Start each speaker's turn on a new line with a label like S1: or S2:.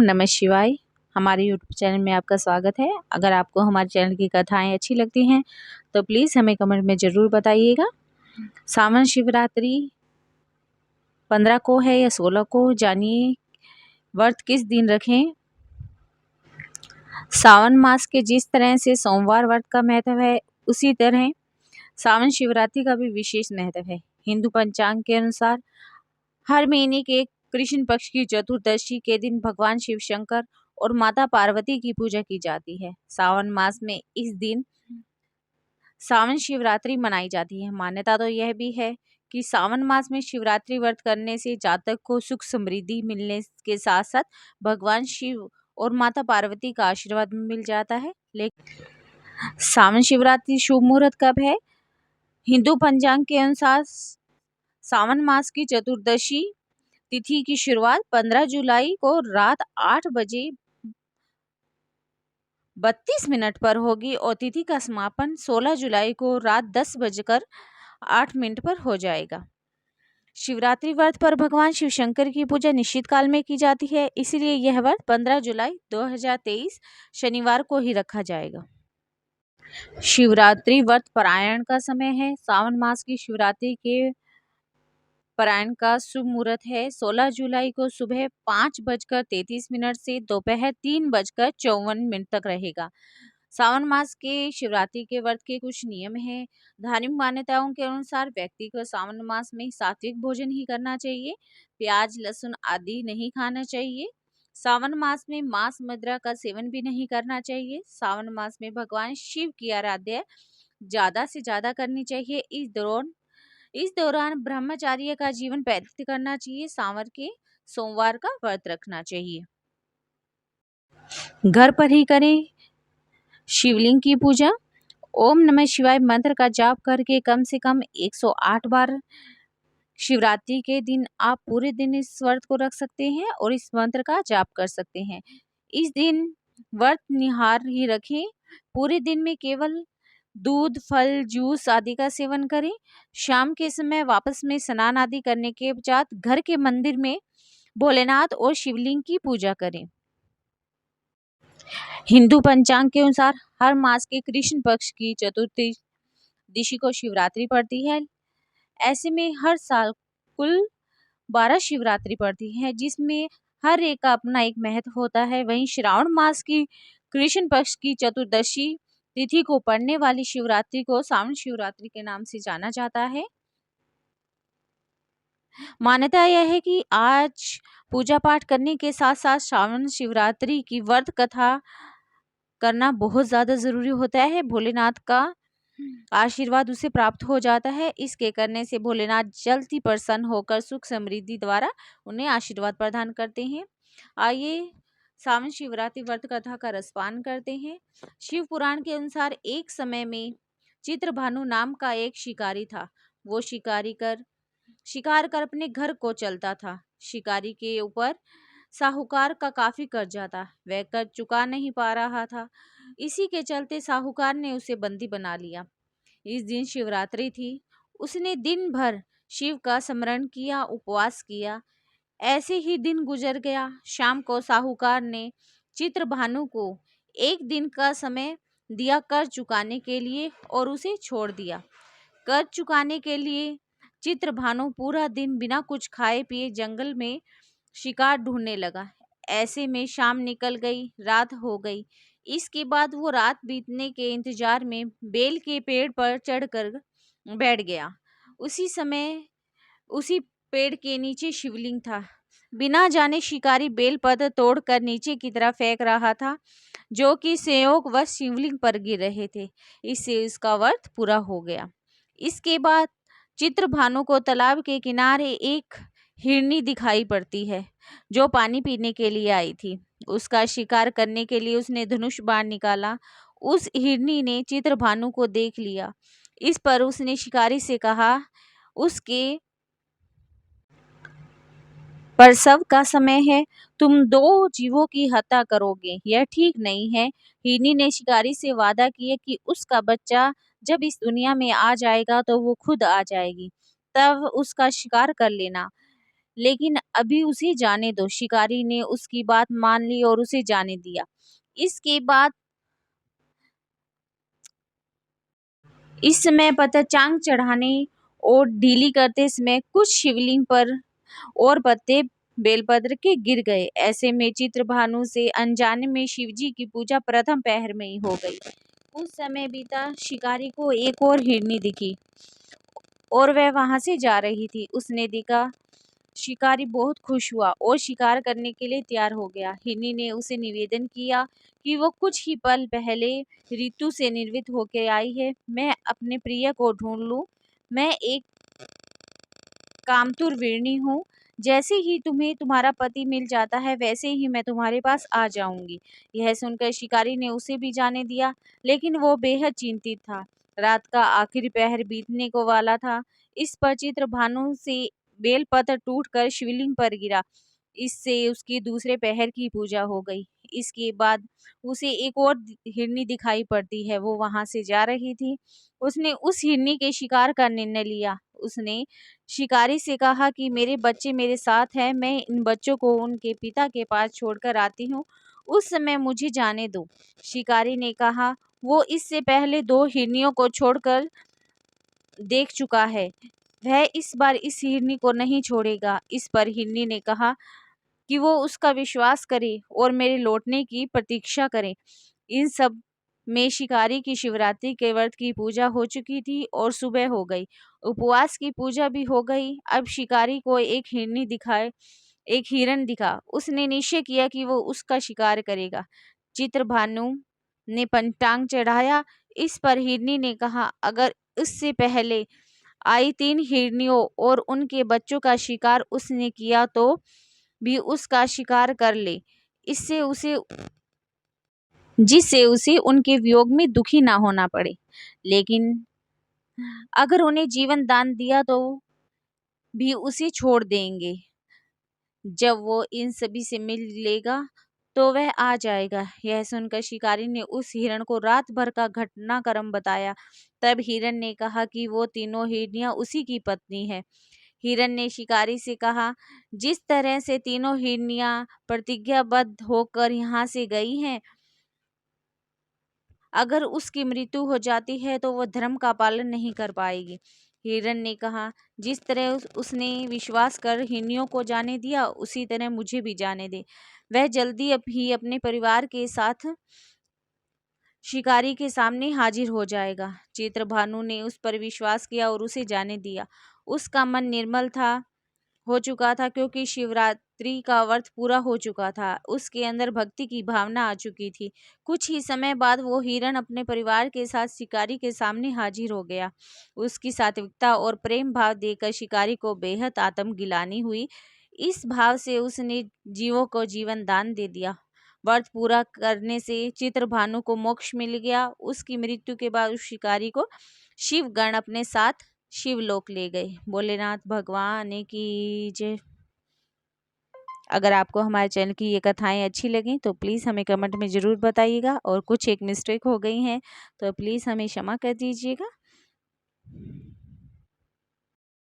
S1: नमः शिवाय। हमारे यूट्यूब चैनल में आपका स्वागत है। अगर आपको हमारे चैनल की कथाएं अच्छी लगती हैं तो प्लीज़ हमें कमेंट में ज़रूर बताइएगा। सावन शिवरात्रि 15 को है या 16 को, जानिए व्रत किस दिन रखें। सावन मास के जिस तरह से सोमवार व्रत का महत्व है, उसी तरह सावन शिवरात्रि का भी विशेष महत्व है। हिंदू पंचांग के अनुसार हर महीने के कृष्ण पक्ष की चतुर्दशी के दिन भगवान शिव शंकर और माता पार्वती की पूजा की जाती है। सावन मास में इस दिन सावन शिवरात्रि मनाई जाती है। मान्यता तो यह भी है कि सावन मास में शिवरात्रि व्रत करने से जातक को सुख समृद्धि मिलने के साथ साथ भगवान शिव और माता पार्वती का आशीर्वाद मिल जाता है। लेकिन सावन शिवरात्रि शुभ मुहूर्त कब है? हिंदू पंचांग के अनुसार सावन मास की चतुर्दशी तिथि की शुरुआत 15 जुलाई को रात 8:32 पर होगी और तिथि का समापन 16 जुलाई को रात 10:08 पर हो जाएगा। शिवरात्रि व्रत पर भगवान शिव शंकर की पूजा निश्चित काल में की जाती है, इसलिए यह व्रत 15 जुलाई 2023 शनिवार को ही रखा जाएगा। शिवरात्रि व्रत पारायण का समय है। सावन मास की शिवरात्रि के पारायण का शुभ मुहूर्त है 16 जुलाई को सुबह 5:33 से दोपहर 3:54 तक रहेगा। सावन मास के शिवरात्रि के व्रत के कुछ नियम हैं। धार्मिक मान्यताओं के अनुसार व्यक्ति को सावन मास में सात्विक भोजन ही करना चाहिए। प्याज लहसुन आदि नहीं खाना चाहिए। सावन मास में मांस मदिरा का सेवन भी नहीं करना चाहिए। सावन मास में भगवान शिव की आराधना ज्यादा से ज्यादा करनी चाहिए। इस दौरान ब्रह्मचार्य का जीवन व्यतीत करना चाहिए। सावन के सोमवार का व्रत रखना चाहिए। घर पर ही करें शिवलिंग की पूजा। ओम नमः शिवाय मंत्र का जाप करके कम से कम 108 बार शिवरात्रि के दिन आप पूरे दिन इस व्रत को रख सकते हैं और इस मंत्र का जाप कर सकते हैं। इस दिन व्रत निहार ही रखें। पूरे दिन में केवल दूध फल जूस आदि का सेवन करें। शाम के समय वापस में स्नान आदि करने के पश्चात घर के मंदिर में भोलेनाथ और शिवलिंग की पूजा करें। हिंदू पंचांग के अनुसार हर मास के कृष्ण पक्ष की चतुर्दशी को शिवरात्रि पड़ती है। ऐसे में हर साल कुल 12 शिवरात्रि पड़ती है, जिसमें हर एक का अपना एक महत्व होता है। वहीं श्रावण मास की कृष्ण पक्ष की चतुर्दशी तिथि को पड़ने वाली शिवरात्रि को सावन शिवरात्रि के नाम से जाना जाता है। मान्यता यह है कि आज पूजा पाठ करने के साथ साथ सावन शिवरात्रि की व्रत कथा करना बहुत ज्यादा जरूरी होता है। भोलेनाथ का आशीर्वाद उसे प्राप्त हो जाता है। इसके करने से भोलेनाथ जल्द ही प्रसन्न होकर सुख समृद्धि द्वारा उन्हें आशीर्वाद प्रदान करते हैं। आइए सावन शिवरात्रि व्रत कथा का रसपान करते हैं। शिव पुराण के अनुसार एक समय में चित्रभानु नाम का एक शिकारी था। वो शिकार कर अपने घर को चलता था। शिकारी के ऊपर साहूकार का काफी कर्जा था। वह कर्ज चुका नहीं पा रहा था। इसी के चलते साहूकार ने उसे बंदी बना लिया। इस दिन शिवरात्रि थी। उसने दिन भर शिव का स्मरण किया, उपवास किया। ऐसे ही दिन गुजर गया। शाम को साहूकार ने चित्रभानु को एक दिन का समय दिया कर्ज चुकाने के लिए और उसे छोड़ दिया। कर्ज चुकाने के लिए चित्रभानु पूरा दिन बिना कुछ खाए पिए जंगल में शिकार ढूंढने लगा। ऐसे में शाम निकल गई, रात हो गई। इसके बाद वो रात बीतने के इंतजार में बेल के पेड़ पर चढ़कर बैठ गया। उसी पेड़ के नीचे शिवलिंग था। बिना जाने शिकारी बेल पत्र तोड़कर नीचे की तरफ फेंक रहा था, जो कि संयोगवश शिवलिंग पर गिर रहे थे। इससे उसका व्रत पूरा हो गया। इसके बाद चित्रभानु को तालाब के किनारे एक हिरनी दिखाई पड़ती है, जो पानी पीने के लिए आई थी। उसका शिकार करने के लिए उसने धनुष बाण निकाला। उस हिरनी ने चित्रभानु को देख लिया। इस पर उसने शिकारी से कहा, उसके प्रसव का समय है, तुम 2 जीवों की हत्या करोगे, यह ठीक नहीं है। हिरनी ने शिकारी से वादा किया कि उसका बच्चा जब इस दुनिया में आ जाएगा तो वो खुद आ जाएगी, तब उसका शिकार कर लेना। लेकिन अभी उसे जाने दो। शिकारी ने उसकी बात मान ली और उसे जाने दिया। इसके बाद इस समय पतंग चढ़ाने और ढीली करते समय कुछ शिवलिंग पर और पत्ते बेलपत्र के गिर गए। ऐसे में चित्रभानु से अनजाने में शिवजी की पूजा प्रथम पहर में ही हो गई। कुछ समय बीता, शिकारी को एक और हिरनी दिखी और वह वहां से जा रही थी। उसने देखा, शिकारी बहुत खुश हुआ और शिकार करने के लिए तैयार हो गया। हिरनी ने उसे निवेदन किया कि वो कुछ ही पल पहले ऋतु से निर्वित होकर आई है। मैं अपने प्रिय को ढूंढ लूं। मैं एक कामतुर वीरनी हूँ। जैसे ही तुम्हें तुम्हारा पति मिल जाता है वैसे ही मैं तुम्हारे पास आ जाऊंगी। यह सुनकर शिकारी ने उसे भी जाने दिया, लेकिन वो बेहद चिंतित था। रात का आखिरी पहर बीतने को वाला था। इस पर चित्रभानु से बेलपत्र टूटकर शिवलिंग पर गिरा। इससे उसकी दूसरे पहर की पूजा हो गई। इसके बाद उसे एक और हिरनी दिखाई पड़ती है। वो वहां से जा रही थी। उसने उस हिरनी के शिकार का निर्णय लिया। उसने शिकारी से कहा कि मेरे बच्चे मेरे साथ हैं, मैं इन बच्चों को उनके पिता के पास छोड़कर आती हूँ, उस समय मुझे जाने दो। शिकारी ने कहा, वो इससे पहले 2 हिरनियों को छोड़कर देख चुका है, वह इस बार इस हिरनी को नहीं छोड़ेगा। इस पर हिरनी ने कहा कि वो उसका विश्वास करे और मेरे लौटने की प्रतीक्षा करे। इन सब में शिकारी की शिवरात्रि के व्रत की पूजा हो चुकी थी और सुबह हो गई। उपवास की पूजा भी हो गई। अब शिकारी को एक हिरन दिखा। उसने निश्चय किया कि वो उसका शिकार करेगा। चित्रभानु ने पंचांग चढ़ाया। इस पर हिरनी ने कहा, अगर उससे पहले आई 3 हिरनियों और उनके बच्चों का शिकार उसने किया तो भी उसका शिकार कर ले, इससे उसे जिससे उसे उनके वियोग में दुखी ना होना पड़े। लेकिन अगर उन्हें जीवन दान दिया तो भी उसे छोड़ देंगे। जब वो इन सभी से मिल लेगा तो वह आ जाएगा। यह सुनकर शिकारी ने उस हिरण को रात भर का घटनाक्रम बताया। तब हिरण ने कहा कि वो तीनों हिरनियां उसी की पत्नी है। हिरण ने शिकारी से कहा, जिस तरह से तीनों हिरनियां प्रतिज्ञाबद्ध होकर यहाँ से गई हैं, अगर उसकी मृत्यु हो जाती है तो वह धर्म का पालन नहीं कर पाएगी। हिरण ने कहा, जिस तरह उसने विश्वास कर हिरनियों को जाने दिया उसी तरह मुझे भी जाने दे। वह जल्दी ही अपने परिवार के साथ शिकारी के सामने हाजिर हो जाएगा। चित्रभानु ने उस पर विश्वास किया और उसे जाने दिया। उसका मन निर्मल हो चुका था क्योंकि शिवरात्रि का व्रत पूरा हो चुका था। उसके अंदर भक्ति की भावना आ चुकी थी। कुछ ही समय बाद वो हिरण अपने परिवार के साथ शिकारी के सामने हाजिर हो गया। उसकी सात्विकता और प्रेम भाव देखकर शिकारी को बेहद आत्मगिलानी हुई। इस भाव से उसने जीवों को जीवन दान दे दिया। व्रत पूरा करने से चित्रभानु को मोक्ष मिल गया। उसकी मृत्यु के बाद उस शिकारी को शिवगण अपने साथ शिवलोक ले गए। भोलेनाथ भगवान की जय। अगर आपको हमारे चैनल की ये कथाएं अच्छी लगी तो प्लीज़ हमें कमेंट में ज़रूर बताइएगा और कुछ एक मिस्टेक हो गई हैं तो प्लीज़ हमें क्षमा कर दीजिएगा।